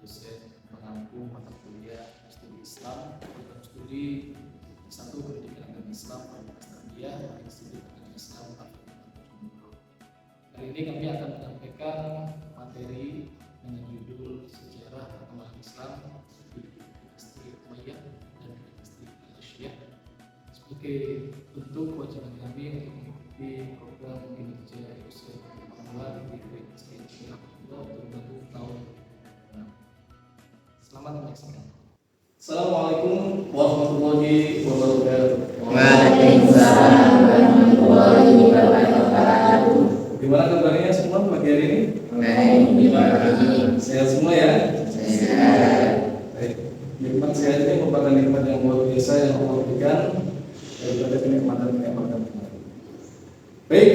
dosen mengampu mata kuliah studi Islam, program studi S1 Pendidikan Agama Islam, Fakultas Tarbiyah, Studi Agama Islam, Fakultas Umum. Kali ini kami akan menyampaikan materi dengan judul Sejarah Perkembangan Islam di Dinasti Umayyah dan Dinasti Abbasiyah. Sebagai bentuk kewajiban kami untuk mengikuti program kinerja dosen pengajar di Frekuensi untuk 20 tahun. Selamat menyaksikan. Assalamualaikum warahmatullahi wabarakatuh. Waalaikumsalam warahmatullahi wabarakatuh. Gimana kabarnya semua pagi hari ini? Baik. Sehat semua ya? Sehat. Baik. Nikmat sehat ini merupakan nikmat yang luar biasa yang Allah berikan daripada kenikmatan-kenikmatan. Baik,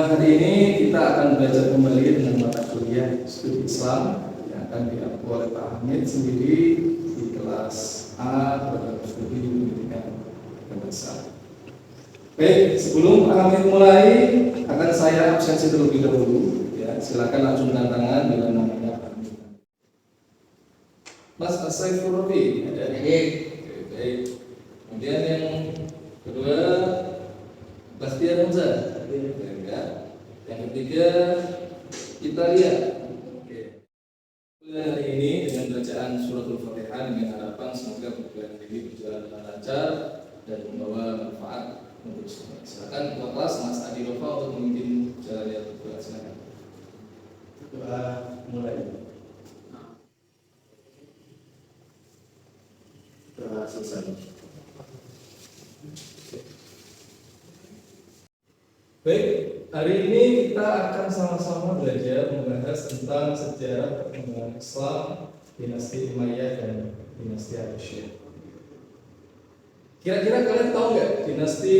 hari ini kita akan belajar kembali dengan mata kuliah studi Islam yang akan diampu oleh Pak Hamid sendiri di kelas A program studi pendidikan agama Islam. Baik, sebelum Pak Hamid mulai akan saya absensi terlebih dahulu. Ya, silakan langsung tantangan bila namanya Pak Hamid. Mas Saiful Robi ada? Baik. Kemudian yang kedua Bastian Hamzah. Yang ketiga kita lihat. Hari ini dengan bacaan suratul Fatihah dengan harapan semoga perkuliahan ini berjalan dengan lancar dan membawa manfaat untuk semua. Silakan ketua kelas Mas Adi Nova untuk memimpin jalannya perkuliahan. Silakan. Doa mulai. Doa selesai. Baik, hari ini kita akan sama-sama belajar membahas tentang sejarah perkembangan Islam, dinasti Umayyah dan dinasti Abbasiyah. Kira-kira kalian tahu nggak dinasti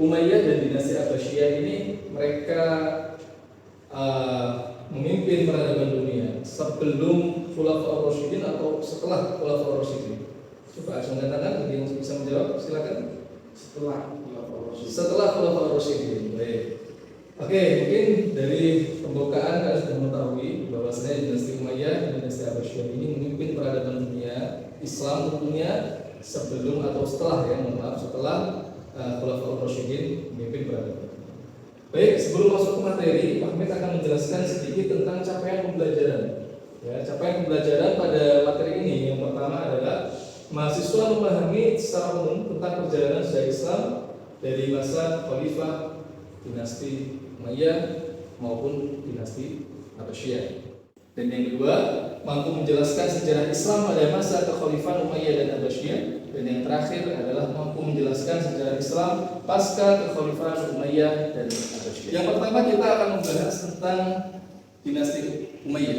Umayyah dan dinasti Abbasiyah ini mereka memimpin peradaban dunia sebelum Khulafaur Rasyidin atau setelah Khulafaur Rasyidin? Coba acungkan tangan, yang bisa menjawab, silakan. Setelah Khulafaur Rasyidin. Baik. Oke, mungkin dari pembukaan kalian sudah mengetahui bahwasanya dinasti Umayyah dan dinasti Abbasiyah ini memimpin peradaban dunia Islam tentunya sebelum atau setelah setelah Khulafaur Rasyidin memimpin peradaban. Baik, sebelum masuk ke materi, Pak Hamid akan menjelaskan sedikit tentang capaian pembelajaran. Ya, capaian pembelajaran pada materi ini yang pertama adalah mahasiswa memahami secara umum tentang perjalanan sejarah Islam dari masa Khalifah dinasti Umayyah maupun dinasti Abbasiyah. Dan yang kedua, mampu menjelaskan sejarah Islam pada masa kekhalifahan Umayyah dan Abbasiyah. Dan yang terakhir adalah mampu menjelaskan sejarah Islam pasca kekhalifahan Umayyah dan Abbasiyah. Yang pertama kita akan membahas tentang dinasti Umayyah.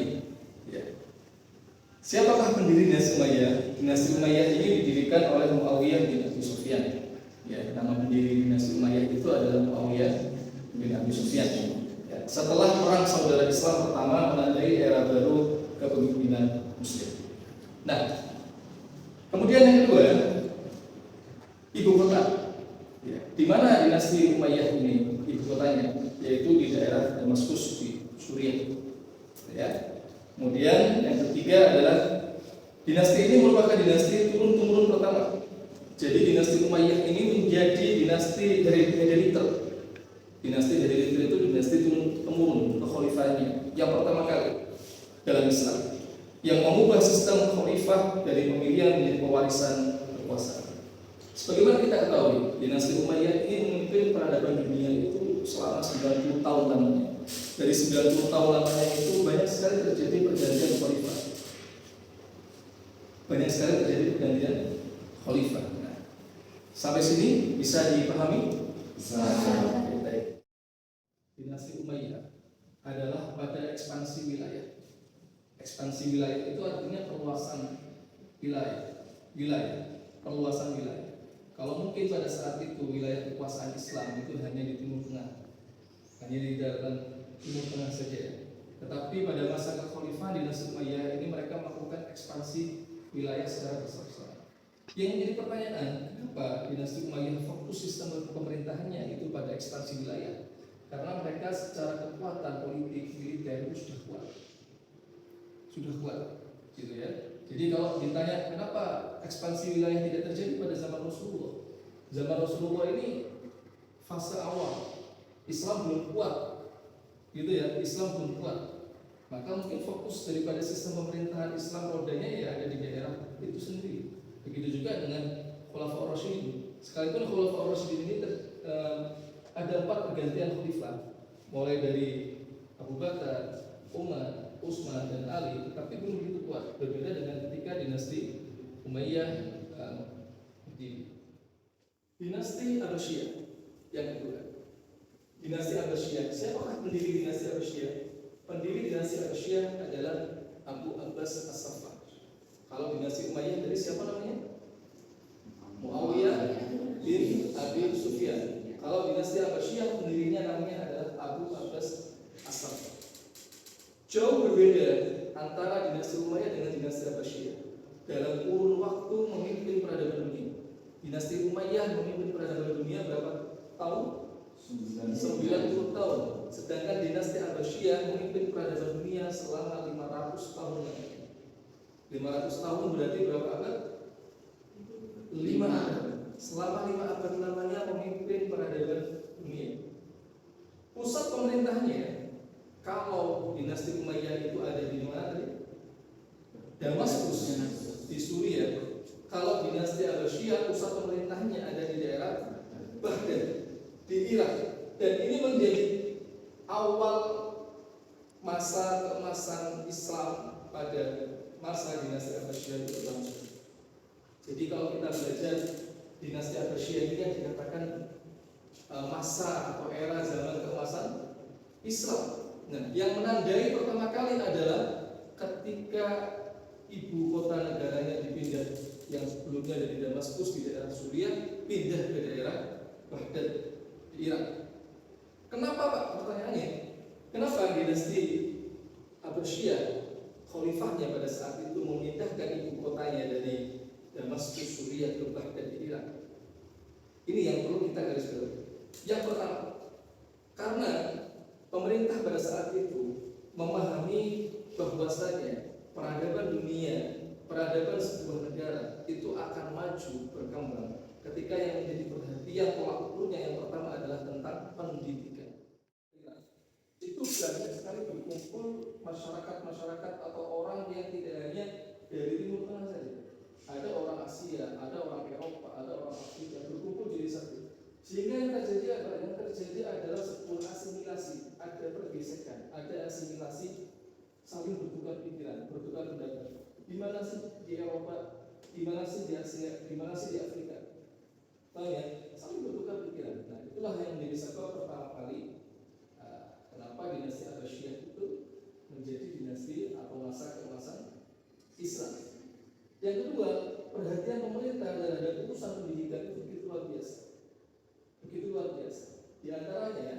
Ya. Siapakah pendiri dinasti Umayyah? Dinasti Umayyah ini didirikan oleh Muawiyah bin Abi Sufyan. Ya, nama pendiri dinasti Umayyah itu adalah Muawiyah bin Abi Sufyan. Ya, setelah perang saudara Islam pertama menandai era baru kepemimpinan Muslim. Nah, kemudian yang kedua, ibu kota. Ya, di mana dinasti Umayyah ini ibu kotanya? Yaitu di daerah Damaskus di Suriah. Ya. Kemudian yang ketiga adalah dinasti ini merupakan dinasti turun-temurun pertama. Jadi dinasti Umayyah ini menjadi dinasti dari herediter. Dinasti herediter itu dinasti turun-temurun kekhalifahannya yang pertama kali dalam Islam yang mengubah sistem khalifah dari pemilihan menjadi pewarisan kekuasaan. Sebagaimana kita ketahui, dinasti Umayyah ini memimpin peradaban dunia itu selama 90 tahun lamanya. Dari 90 tahun lamanya itu banyak sekali terjadi pergantian khalifah. Banyak sekali terjadi pergantian khalifah. Nah, sampai sini bisa dipahami? Bisa. Baik. Dinasti Umayyah adalah pada ekspansi wilayah. Ekspansi wilayah itu artinya perluasan wilayah, perluasan wilayah. Kalau mungkin pada saat itu wilayah kekuasaan Islam itu hanya di Timur Tengah, hanya di daratan Timur Tengah saja. Tetapi pada masa kekhalifahan dinasti Umayyah ini mereka melakukan ekspansi wilayah secara besar-besaran. Yang menjadi pertanyaan, kenapa dinasti Umayyah fokus sistem pemerintahannya itu pada ekspansi wilayah? Karena mereka secara kekuatan politik militer itu sudah kuat. sudah kuat, gitu ya. Jadi kalau ditanya kenapa ekspansi wilayah tidak terjadi pada zaman Rasulullah ini fase awal Islam belum kuat, gitu ya, Islam belum kuat. Maka mungkin fokus daripada sistem pemerintahan Islam rodanya ya ada di daerah itu sendiri. Begitu juga dengan Khulafaur Rasyidin. Sekalipun Khulafaur Rasyidin ini ada 4 pergantian khalifah, mulai dari Abu Bakar, Umar, Utsman dan Ali, tapi belum begitu kuat. Berbeda dengan ketika dinasti Umayyah di dinasti Abbasiyah yang kedua. Dinasti Abbasiyah. Siapakah pendiri dinasti Abbasiyah? Pendiri dinasti Abbasiyah adalah Abu Abbas As-Saffar. Kalau dinasti Umayyah dari siapa namanya? Muawiyah bin Abi Sufyan. Kalau dinasti Abbasiyah pendirinya namanya adalah Abu Abbas As-Saffar. Jauh berbeda antara dinasti Umayyah dengan dinasti Abbasiyah. Dalam kurun waktu memimpin peradaban dunia, dinasti Umayyah memimpin peradaban dunia berapa tahun? 90 tahun. Sedangkan dinasti Abbasiyah memimpin peradaban dunia selama 500 tahun lamanya. 500 tahun berarti berapa abad? 5 abad. Selama 5 abad lamanya memimpin peradaban dunia. Pusat pemerintahnya, kalau dinasti Umayyah itu ada di mana tadi? Damaskus di Suriah. Kalau dinasti Abbasiyah pusat pemerintahnya ada di daerah Baghdad di Irak. Dan ini menjadi awal masa keemasan Islam pada masa dinasti Abbasiyah itu berlangsung. Jadi kalau kita belajar dinasti Abbasiyah ini kan dikatakan masa atau era zaman keemasan Islam. Nah, yang menandai pertama kali adalah ketika ibu kota negaranya dipindah, yang sebelumnya dari Damaskus di daerah Suriah pindah ke daerah Baghdad di Irak. Kenapa Pak? Pertanyaannya, kenapa dinasti Abbasiyah khalifahnya pada saat itu memindahkan ibu kotanya dari Damaskus Suriah ke Baghdad di Irak? Ini yang perlu kita garis bawahi. Yang pertama, karena pemerintah pada saat itu memahami bahwasanya peradaban dunia, peradaban sebuah negara itu akan maju berkembang ketika yang menjadi perhatian tolak ukurnya yang pertama adalah tentang pendidikan. Itu banyak sekali berkumpul masyarakat atau orang yang tidak hanya dari Timur Tengah saja. Ada orang Asia, ada orang Eropa, ada orang Afrika berkumpul jadi satu. Sehingga yang terjadi apa? Yang terjadi adalah sebuah asimilasi, ada pergesekan, ada asimilasi, saling bertukar pikiran, bertukar pendapat. Di mana sih di Eropa, di mana sih di Asia, di mana sih di Afrika? Tahu ya, saling bertukar pikiran. Nah, itulah yang menjadi sebab pertama kali kenapa dinasti Abbasiyah itu menjadi dinasti atau masa keemasan Islam. Yang kedua, perhatian pemerintah terhadap urusan pendidikan itu begitu luar biasa. Begitu luar biasa. Di antaranya,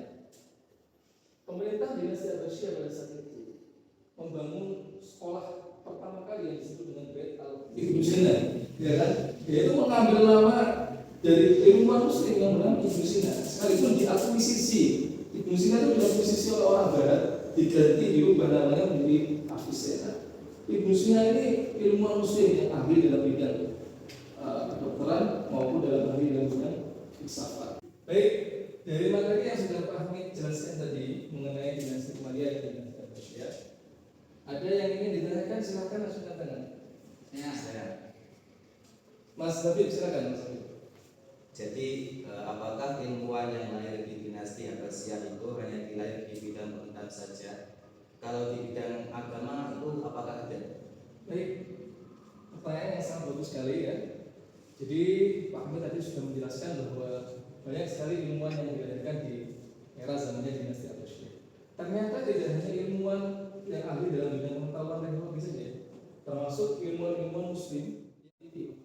pemerintah dinasti Abbasiyah pada saat itu membangun sekolah pertama kali yang disebut dengan Bait Al-Ibnu Sina, ya kan? Yaitu mengambil nama dari ilmuwan Muslim yang bernama Ibnu Sina. Sekalipun diakuisisi, Ibnu Sina itu diakuisisi oleh orang Barat, diganti diubah namanya menjadi Avicenna. Ibnu Sina ini ilmuwan Muslim yang ahli dalam bidang kedokteran maupun dalam ahli dalam bidang filsafat. Baik, dari materi yang sudah Pak Hamid jelaskan tadi mengenai dinasti Umayyah dan dinasti Abbasiyah, ada yang ingin ditanyakan, silakan langsung tangan. Ya, saya. Mas Habib, silakan Mas Habib. Jadi, apakah ilmuwan yang lahir di dinasti Abbasiyah itu hanya lahir di bidang pengetahuan saja? Kalau di bidang agama itu apakah ada? Baik, pertanyaan yang sangat bagus sekali ya. Jadi Pak Hamid tadi sudah menjelaskan bahwa banyak sekali ilmuwan yang dilahirkan di era zamannya dinasti Abbasiyah. Ternyata tidak hanya ilmuwan yang ahli dalam bidang pengetahuan teknologi saja, termasuk ilmuwan Muslim yang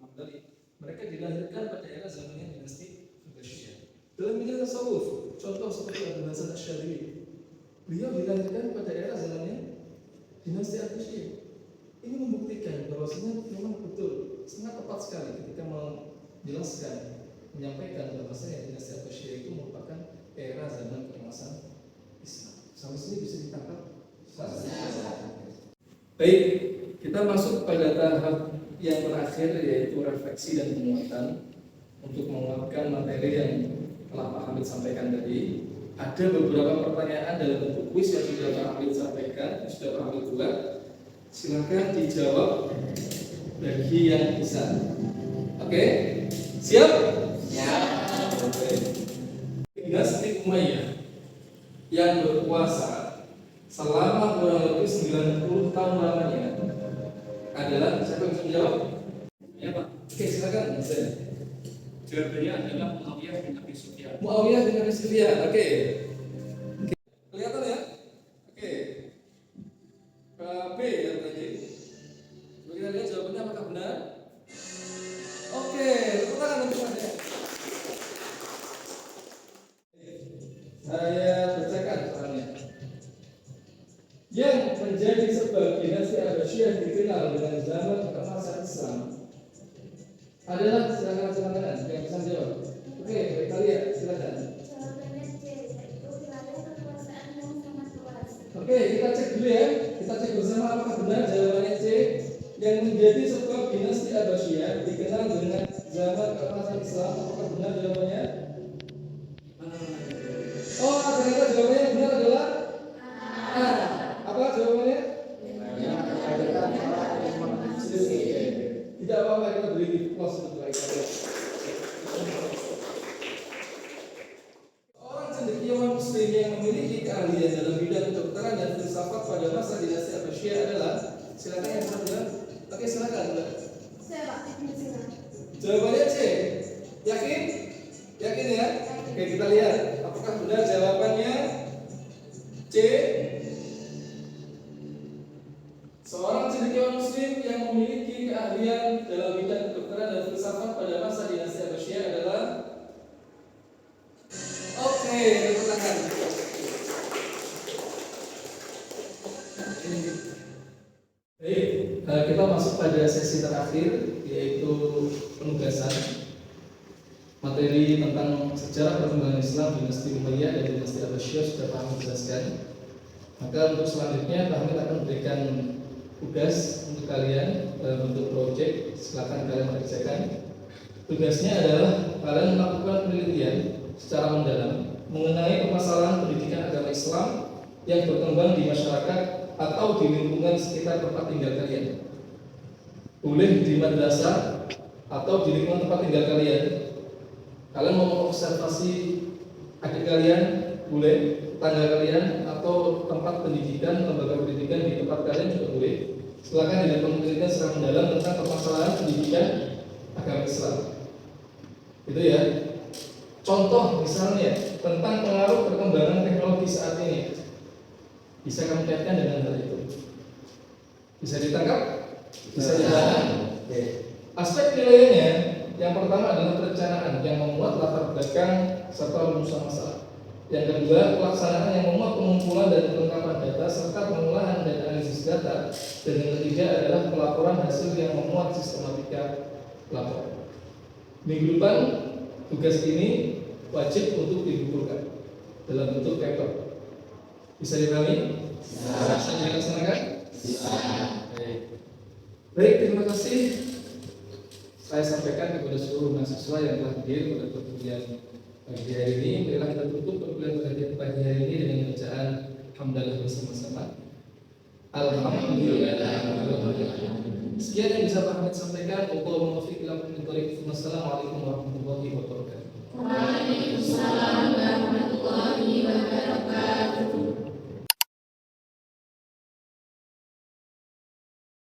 mereka dilahirkan pada era zamannya dinasti Abbasiyah. Dalam bidang tasawuf, contoh seperti Abu Hasan Asy'ariyy, beliau dilahirkan pada era zamannya dinasti Abbasiyah. Ini membuktikan bahwasanya memang betul sangat tepat sekali ketika menjelaskan, menyampaikan bahwasanya dinasti Abbasiyah itu merupakan era zaman keemasan Islam. Sampai sini bisa ditangkap? Baik, kita masuk pada tahap yang terakhir, yaitu refleksi dan penguatan. Untuk menguatkan materi yang telah Pak Hamid sampaikan tadi, ada beberapa pertanyaan dalam bentuk kuis yang sudah Pak Hamid sampaikan, yang sudah Pak Hamid buat. Silakan dijawab bagi yang bisa. Oke, siap? Siap. Oke. Dinasti Umayyah yang berkuasa selama kurang lebih 90 tahun lamanya adalah, siapa yang bisa menjawab? Ya Pak, Oke, silakan. jawabannya adalah Muawiyah bin Abi Sufyan. Muawiyah bin Abi Sufyan. Oke. Kelihatan ya? Oke. B yang tadi. Coba kita lihat jawabannya apakah benar? Oke, tepuk tangan untuk Anda. Saya bacakan soalnya. Yang menjadi sebab dinasti Abbasiyah dikenal dengan zaman keemasan Islam adalah, silakan yang bisa jawab. Oke, kita lihat, silakan. Jawabannya C, yaitu wilayah kekuasaan yang sangat luas. Oke, kita cek dulu ya. Kita cek bersama apakah benar jawabannya C. Yang menjadi sebab dinasti Abbasiyah dikenal dengan zaman keemasan Islam. Apakah benar jawabannya? Oh, ternyata jawabannya yang benar adalah A. Apa jawabannya? Tidak apa-apa, kita beri plus untuk kita. Orang cendekiawan Muslim yang memiliki keahlian dalam bidang kedokteran dan filsafat pada masa dinasti Abbasiyah adalah, silakan yang bisa bilang. Oke, silakan. Saya Pak, Ibnu Sina. Jawabannya C. Yakin? Yakin ya? Oke, kita lihat apakah benar jawabannya C. Seorang cendekiawan Muslim yang memiliki keahlian dalam bidang kedokteran dan filsafat pada masa dinasti Abbasiyah adalah, oke, tepuk tangan. Baik, kita masuk pada sesi terakhir, yaitu penugasan materi tentang sejarah perkembangan Islam dinasti Umayyah dan dinasti Abbasiyah sudah Pak Hamid jelaskan. Maka untuk selanjutnya Pak Hamid akan memberikan tugas untuk kalian untuk proyek. Silakan kalian mengerjakan. Tugasnya adalah kalian melakukan penelitian secara mendalam mengenai permasalahan pendidikan agama Islam yang berkembang di masyarakat atau di lingkungan sekitar tempat tinggal kalian. Boleh di madrasah atau di lingkungan tempat tinggal kalian. Kalian mau mengobservasi adik kalian, boleh, tetangga kalian, atau tempat pendidikan, lembaga pendidikan di tempat kalian juga boleh. Silakan dilakukan penelitian secara mendalam tentang permasalahan pendidikan agama Islam. Itu ya. Contoh misalnya tentang pengaruh perkembangan teknologi saat ini. Bisa kamu kaitkan dengan hal itu. Bisa ditangkap? Bisa ditangkap. Oke. Aspek nilainya yang pertama adalah perencanaan yang memuat latar belakang serta rumusan masalah. Yang kedua, pelaksanaan yang memuat pengumpulan dan kelengkapan data serta pengolahan dan analisis data. Dan yang ketiga adalah pelaporan hasil yang memuat sistematika laporan. Minggu depan tugas ini wajib untuk dikumpulkan dalam bentuk paper. Bisa dipahami? Bisa dilaksanakan? Bisa. Baik, terima kasih. Saya sampaikan kepada seluruh mahasiswa yang telah hadir pada perkuliahan pagi hari ini. Marilah kita tutup perkuliahan pagi hari ini dengan bacaan hamdalah bersama-sama. Alhamdulillah. Sekian yang bisa Pak Hamid sampaikan. Wassalamualaikum warahmatullahi wabarakatuh.